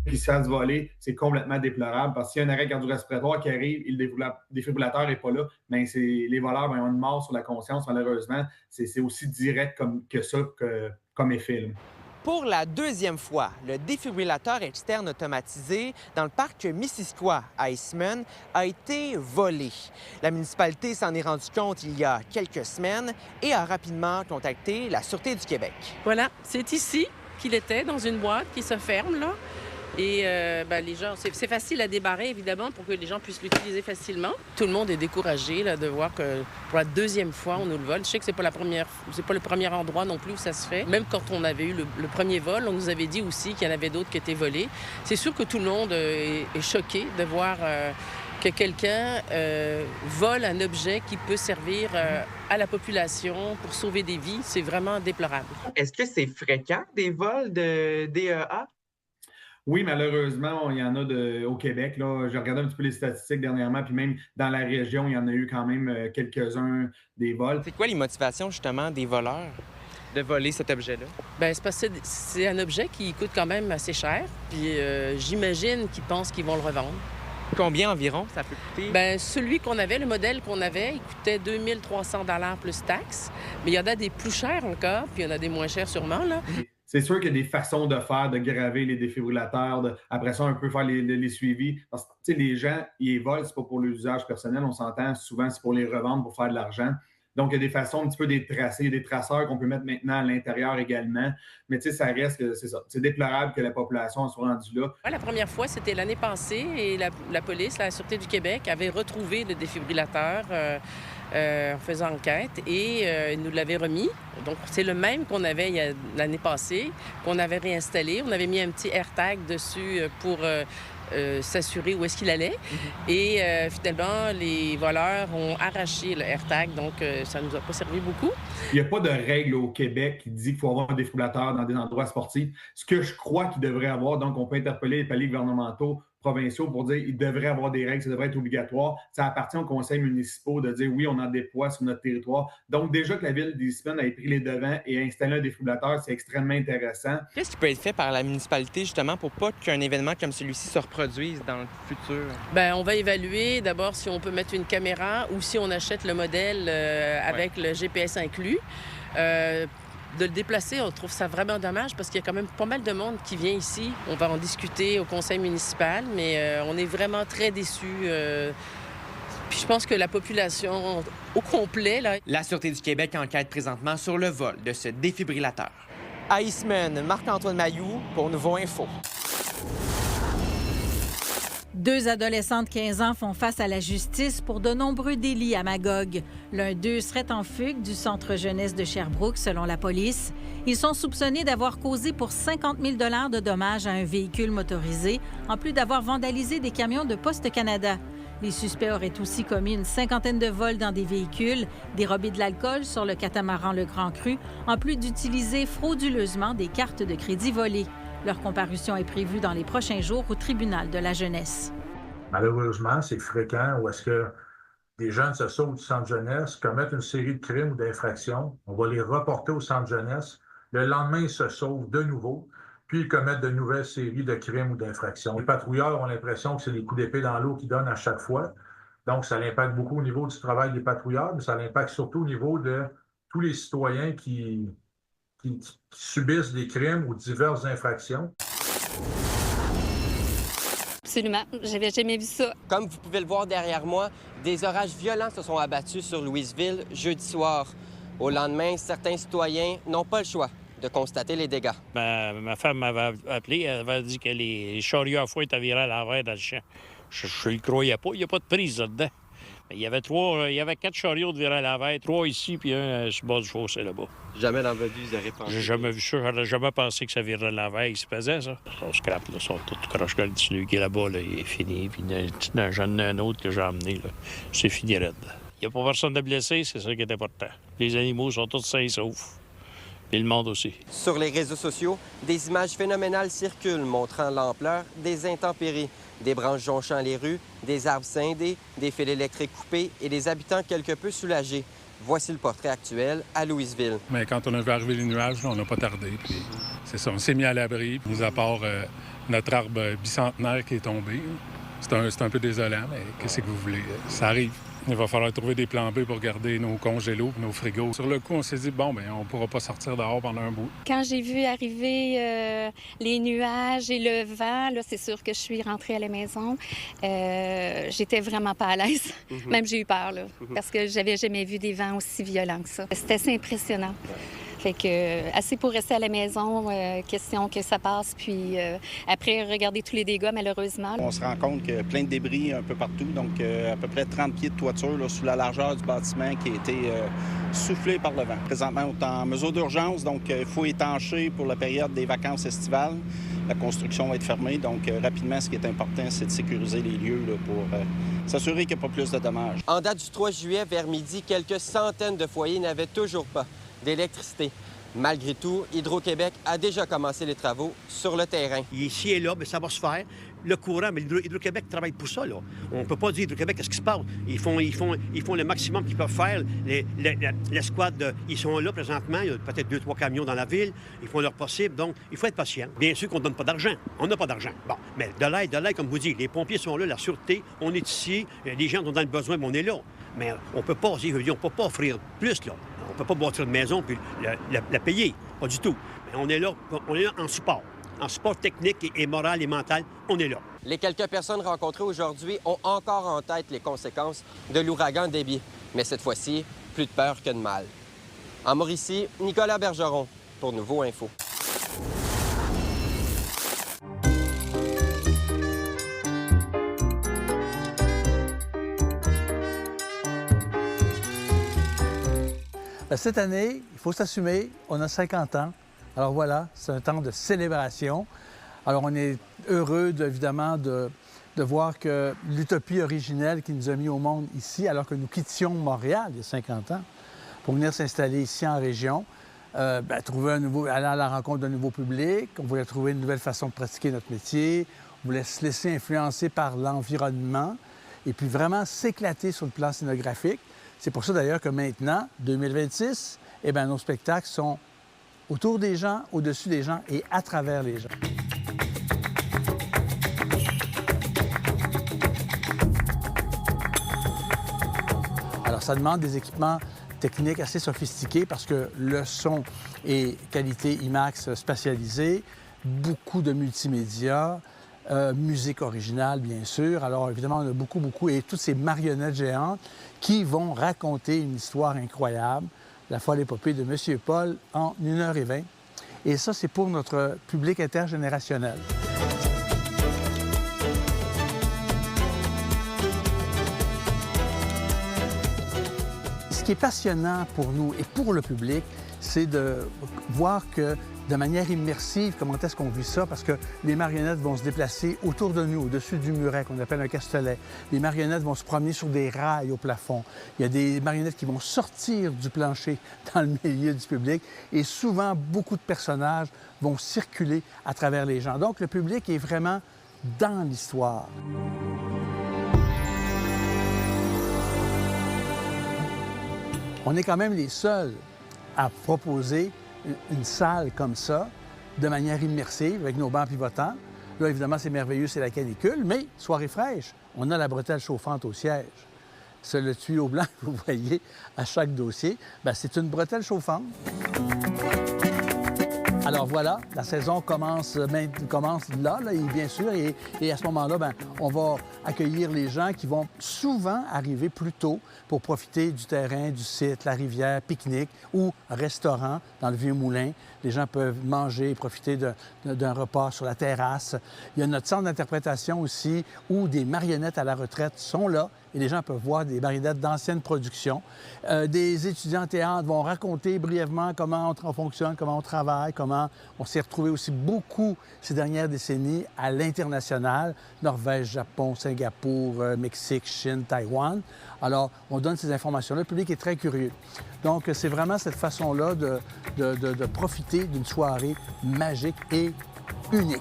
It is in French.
qui se fasse voler, c'est complètement déplorable parce qu'il y a un arrêt cardio-respiratoire qui arrive et le défibrillateur n'est pas là, ben les voleurs ben, ont une mort sur la conscience, malheureusement. C'est aussi direct que ça comme effet. Là. Pour la deuxième fois, le défibrillateur externe automatisé dans le parc Missisquoi à Eastman a été volé. La municipalité s'en est rendue compte il y a quelques semaines et a rapidement contacté la Sûreté du Québec. Voilà, c'est ici qu'il était, dans une boîte qui se ferme, là. Et les gens, c'est facile à débarrer, évidemment, pour que les gens puissent l'utiliser facilement. Tout le monde est découragé là, de voir que pour la deuxième fois, on nous le vole. Je sais que c'est pas le premier endroit non plus où ça se fait. Même quand on avait eu le premier vol, on nous avait dit aussi qu'il y en avait d'autres qui étaient volés. C'est sûr que tout le monde est choqué de voir que quelqu'un vole un objet qui peut servir à la population pour sauver des vies. C'est vraiment déplorable. Est-ce que c'est fréquent, des vols de DEA? Oui, malheureusement, il y en a au Québec. Là. J'ai regardé un petit peu les statistiques dernièrement, puis même dans la région, il y en a eu quand même quelques-uns des vols. C'est quoi les motivations justement des voleurs de voler cet objet-là? Bien, c'est parce que c'est un objet qui coûte quand même assez cher. Puis j'imagine qu'ils pensent qu'ils vont le revendre. Combien environ ça peut coûter? Bien, celui qu'on avait, le modèle qu'on avait, il coûtait 2300 plus taxes. Mais il y en a des plus chers encore, puis il y en a des moins chers sûrement, là. C'est sûr qu'il y a des façons de faire, de graver les défibrillateurs, après ça, un peu faire les suivis. Parce que les gens, ils les volent, c'est pas pour l'usage personnel, on s'entend, souvent c'est pour les revendre, pour faire de l'argent. Donc, il y a des façons un petit peu des tracés, des traceurs qu'on peut mettre maintenant à l'intérieur également. Mais tu sais, ça reste que c'est ça. C'est déplorable que la population soit rendue là. La première fois, c'était l'année passée et la police, la Sûreté du Québec, avait retrouvé le défibrillateur en faisant enquête et nous l'avait remis. Donc, c'est le même qu'on avait l'année passée, qu'on avait réinstallé. On avait mis un petit AirTag dessus pour s'assurer où est-ce qu'il allait. Et finalement, les voleurs ont arraché le AirTag, donc ça ne nous a pas servi beaucoup. Il n'y a pas de règle au Québec qui dit qu'il faut avoir un défibrillateur dans des endroits sportifs. Ce que je crois qu'il devrait avoir, donc on peut interpeller les paliers gouvernementaux, provinciaux pour dire qu'il devrait avoir des règles, ça devrait être obligatoire. Ça appartient aux conseils municipaux de dire oui, on en déploie sur notre territoire. Donc déjà que la ville d'Eastman ait pris les devants et installé un défibrillateur, c'est extrêmement intéressant. Qu'est-ce qui peut être fait par la municipalité justement pour pas qu'un événement comme celui-ci se reproduise dans le futur? Bien, on va évaluer d'abord si on peut mettre une caméra ou si on achète le modèle avec le GPS inclus. De le déplacer, on trouve ça vraiment dommage parce qu'il y a quand même pas mal de monde qui vient ici. On va en discuter au conseil municipal, mais on est vraiment très déçus. Puis je pense que la population au complet... Là... La Sûreté du Québec enquête présentement sur le vol de ce défibrillateur. À Eastman, Marc-Antoine Mailloux pour Nouveau Info. Deux adolescents de 15 ans font face à la justice pour de nombreux délits à Magog. L'un d'eux serait en fugue du centre jeunesse de Sherbrooke, selon la police. Ils sont soupçonnés d'avoir causé pour 50 000 $ de dommages à un véhicule motorisé, en plus d'avoir vandalisé des camions de Poste Canada. Les suspects auraient aussi commis une cinquantaine de vols dans des véhicules, dérobé de l'alcool sur le catamaran Le Grand Cru, en plus d'utiliser frauduleusement des cartes de crédit volées. Leur comparution est prévue dans les prochains jours au tribunal de la jeunesse. Malheureusement, c'est fréquent où est-ce que des jeunes se sauvent du centre jeunesse, commettent une série de crimes ou d'infractions. On va les reporter au centre jeunesse. Le lendemain, ils se sauvent de nouveau, puis ils commettent de nouvelles séries de crimes ou d'infractions. Les patrouilleurs ont l'impression que c'est des coups d'épée dans l'eau qu'ils donnent à chaque fois. Donc, ça l'impacte beaucoup au niveau du travail des patrouilleurs, mais ça l'impacte surtout au niveau de tous les citoyens qui subissent des crimes ou diverses infractions. Absolument. J'avais jamais vu ça. Comme vous pouvez le voir derrière moi, des orages violents se sont abattus sur Louisville jeudi soir. Au lendemain, certains citoyens n'ont pas le choix de constater les dégâts. Ma femme m'avait appelé, elle avait dit que les chariots à foin étaient virés à l'envers dans le champ. Je ne le croyais pas, il n'y a pas de prise là-dedans. Il y avait 4 chariots de virés à l'envers, 3 ici, puis un sur le bord du fossé là-bas. Jamais dans votre vie, vous aurez pensé? J'ai jamais vu ça, j'aurais jamais pensé que ça virait à l'envers, il se pesait, ça. Son scrap, là, son tout croche le dessus qui est là-bas, là, il est fini. Puis j'en ai un autre que j'ai emmené, là. C'est fini raide. Il n'y a pas personne de blessé, c'est ça qui est important. Les animaux sont tous sains et saufs. Et le monde aussi. Sur les réseaux sociaux, des images phénoménales circulent montrant l'ampleur des intempéries. Des branches jonchant les rues, des arbres scindés, des fils électriques coupés et des habitants quelque peu soulagés. Voici le portrait actuel à Louisville. Mais quand on a vu arriver les nuages, là, on n'a pas tardé. Puis c'est ça, on s'est mis à l'abri, mis à part notre arbre bicentenaire qui est tombé. C'est un peu désolant, mais qu'est-ce que vous voulez? Ça arrive. Il va falloir trouver des plans B pour garder nos congélos et nos frigos. Sur le coup, on s'est dit, bon, bien, on ne pourra pas sortir dehors pendant un bout. Quand j'ai vu arriver les nuages et le vent, là, c'est sûr que je suis rentrée à la maison. J'étais vraiment pas à l'aise. Même j'ai eu peur, là, parce que j'avais jamais vu des vents aussi violents que ça. C'était assez impressionnant. Fait que assez pour rester à la maison, question que ça passe, puis après, regarder tous les dégâts, malheureusement. On se rend compte qu'il y a plein de débris un peu partout, donc à peu près 30 pieds de toiture là, sous la largeur du bâtiment qui a été soufflé par le vent. Présentement, on est en mesure d'urgence, donc il faut étancher pour la période des vacances estivales. La construction va être fermée, donc rapidement, ce qui est important, c'est de sécuriser les lieux là, pour s'assurer qu'il n'y a pas plus de dommages. En date du 3 juillet, vers midi, quelques centaines de foyers n'avaient toujours pas d'électricité. Malgré tout, Hydro-Québec a déjà commencé les travaux sur le terrain. Ici et là, mais ça va se faire. Le courant, mais Hydro-Québec travaille pour ça, là. On ne peut pas dire Hydro-Québec, qu'est-ce qui se passe? Ils font le maximum qu'ils peuvent faire. L'escouade, ils sont là présentement. Il y a peut-être 2-3 camions dans la ville. Ils font leur possible. Donc, il faut être patient. Bien sûr qu'on ne donne pas d'argent. On n'a pas d'argent. Bon, mais de l'aide, comme vous dites. Les pompiers sont là, la sûreté. On est ici. Les gens sont dans le besoin, mais on est là. Mais on ne peut pas offrir plus, là. On ne peut pas bâtir une maison puis la payer. Pas du tout. Mais on est là en support. En support technique et moral et mental, on est là. Les quelques personnes rencontrées aujourd'hui ont encore en tête les conséquences de l'ouragan Déby. Mais cette fois-ci, plus de peur que de mal. En Mauricie, Nicolas Bergeron pour Nouveau Info. Cette année, il faut s'assumer, on a 50 ans. Alors voilà, c'est un temps de célébration. Alors on est heureux, évidemment, de voir que l'utopie originelle qui nous a mis au monde ici, alors que nous quittions Montréal il y a 50 ans, pour venir s'installer ici en région, trouver aller à la rencontre d'un nouveau public, on voulait trouver une nouvelle façon de pratiquer notre métier, on voulait se laisser influencer par l'environnement et puis vraiment s'éclater sur le plan scénographique. C'est pour ça d'ailleurs que maintenant, 2026, nos spectacles sont autour des gens, au-dessus des gens et à travers les gens. Alors, ça demande des équipements techniques assez sophistiqués parce que le son est qualité IMAX spatialisée, beaucoup de multimédia, musique originale, bien sûr. Alors, évidemment, on a beaucoup, et toutes ces marionnettes géantes qui vont raconter une histoire incroyable, la folle épopée de M. Paul en 1h20. Et ça, c'est pour notre public intergénérationnel. Ce qui est passionnant pour nous et pour le public, c'est de voir que de manière immersive, comment est-ce qu'on vit ça? Parce que les marionnettes vont se déplacer autour de nous, au-dessus du muret, qu'on appelle un castelet. Les marionnettes vont se promener sur des rails au plafond. Il y a des marionnettes qui vont sortir du plancher dans le milieu du public. Et souvent, beaucoup de personnages vont circuler à travers les gens. Donc, le public est vraiment dans l'histoire. On est quand même les seuls à proposer une salle comme ça, de manière immersive, avec nos bancs pivotants. Là, évidemment, c'est merveilleux, c'est la canicule, mais soirée fraîche, on a la bretelle chauffante au siège. C'est le tuyau blanc que vous voyez à chaque dossier, c'est une bretelle chauffante. Alors voilà, la saison commence là, et bien sûr, et à ce moment-là, on va accueillir les gens qui vont souvent arriver plus tôt pour profiter du terrain, du site, la rivière, pique-nique ou restaurant dans le Vieux-Moulin. Les gens peuvent manger et profiter d'un repas sur la terrasse. Il y a notre centre d'interprétation aussi où des marionnettes à la retraite sont là et les gens peuvent voir des marionnettes d'anciennes productions. Des étudiants en théâtre vont raconter brièvement comment on fonctionne, comment on travaille, comment on s'est retrouvé aussi beaucoup ces dernières décennies à l'international, Norvège, Japon, Singapour, Mexique, Chine, Taïwan. Alors, on donne ces informations-là. Le public est très curieux. Donc, c'est vraiment cette façon-là de profiter d'une soirée magique et unique.